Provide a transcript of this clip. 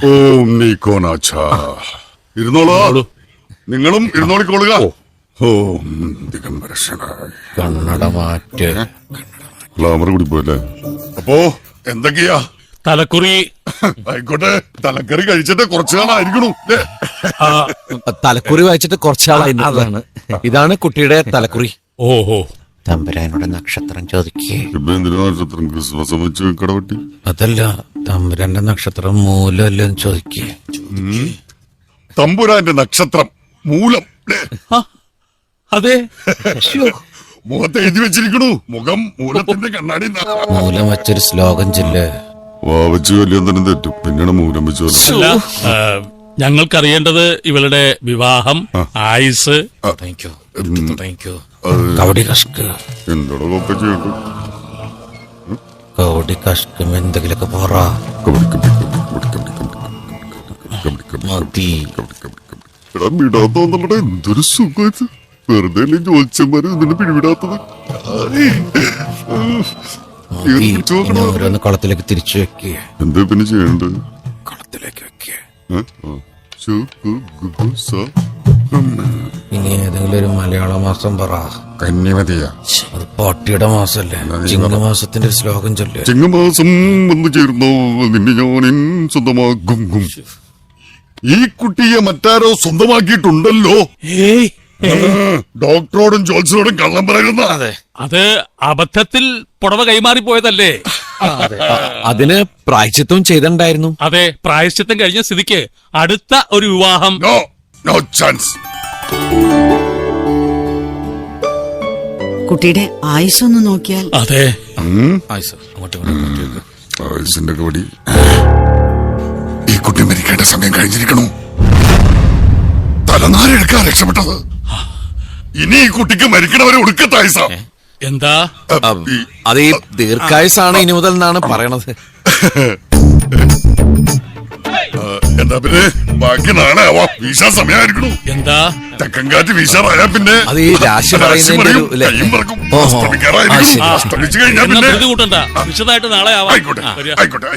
ഓം നീക്കോനാച്ച ഇരുന്നോളൂ. നിങ്ങളും ഇരുന്നോളിക്കോളുക. ഓം ദിഗംബരക്ഷണായ. കണ്ണട മാറ്റ്. ഗ്ലാമർ കൂടി പോയല്ലേ. അപ്പോ എന്തൊക്കെയാ? തലക്കുറി. ആയിക്കോട്ടെ, തലക്കറി കഴിച്ചിട്ട് കുറച്ചു നാളായിരിക്കണു. തലക്കുറി വായിച്ചിട്ട് കുറച്ചാളായി. അതാണ് ഇതാണ് കുട്ടിയുടെ തലക്കുറി. ഓഹോ. തമ്പുരാനോട് നക്ഷത്രം ചോദിക്കേ. നക്ഷത്രം ക്രിസ്മസ് വെച്ച് കടവട്ടി. അതല്ല, തമ്പുരാന്റെ നക്ഷത്രം മൂലല്ലെന്ന് ചോദിക്കേ. തമ്പുരാന്റെ നക്ഷത്രം മൂലം. അതെ, മുഖത്ത് എഴുതി വെച്ചിരിക്കണു. മുഖം മൂലത്തിന്റെ കണ്ണാടി. മൂലം വെച്ചൊരു ശ്ലോകം ചെല്ല്. വെച്ച് വലിയ തന്നെ തെറ്റും. പിന്നീട് മൂലം വെച്ചു. ഞങ്ങൾക്കറിയേണ്ടത് ഇവളുടെ വിവാഹം, ആയുസ്. കവടി കഷ്ക്. എന്നോട് കൊപ്പ ചെയ്യണ്ടു. കവടി കഷ്കും എന്തെങ്കിലൊക്കെ പറ. വിടാത്തോന്നുള്ളത് എന്തൊരു സുഖം. വെറുതെ ജോത്സ്യന്മാര് ഇതിന് പിടിവിടാത്തത്. ഓരോന്ന് കളത്തിലേക്ക് തിരിച്ചു വെക്കേ. എന്താ പിന്നെ ചെയ്യണ്ടത്? കളത്തിലേക്ക് വെക്കേ. ഇനി ഏതെങ്കിലും ഒരു മലയാള മാസം പറ. കന്യമതിയാ. അത് പാട്ടിയുടെ മാസല്ലേ? ചിങ്ങമാസത്തിന്റെ ഒരു ശ്ലോകം ചൊല്ലേ. ചിങ്ങമാസം വന്നു ചേർന്നോ നിന്നെ ഞാൻ സ്വന്തമാക്കും. ഈ കുട്ടിയെ മറ്റാരോ സ്വന്തമാക്കിയിട്ടുണ്ടല്ലോ. ഡോക്ടറോടും ജോത്സ്യനോടും കള്ളം പറയുന്ന. അത് അബദ്ധത്തിൽ പുടവ കൈമാറിപ്പോയതല്ലേ? അതിന് പ്രായശ്ചിത്തം ചെയ്തിട്ടുണ്ടായിരുന്നു. അതെ, പ്രായശ്ചിത്തം കഴിഞ്ഞ സ്ഥിതിക്ക് അടുത്ത ഒരു വിവാഹം. No chance. കുട്ടിയുടെ ആയുസൊന്ന് നോക്കിയാൽ. അതെ, ആയുസിന്റെ കവടി. ഈ കുട്ടി മരിക്കേണ്ട സമയം കഴിഞ്ഞിരിക്കണു. തലനാരെടുക്കാൻ രക്ഷപ്പെട്ടത്. ഇനി ഈ കുട്ടിക്ക് മരിക്കണവരെ ഒടുക്കത്തായുസ. എന്താ? അത് ഈ ദീർഘായുസാണ് ഇനി മുതൽ എന്നാണ് പറയണത്. എന്താ പിന്നെ ബാക്കി നാളെ ആവാം. വീശാൻ സമയമായിരിക്കണു. എന്താ? തെക്കൻ കാറ്റ് വീശാറായാ പിന്നെ അത് ഈ രാശി പറയുന്നതിന്റെ അസ്തമിച്ചു കഴിഞ്ഞാൽ പിന്നെ കൂട്ടണ്ട, വിശദമായിട്ട് നാളെ ആവാം. ആയിക്കോട്ടെ.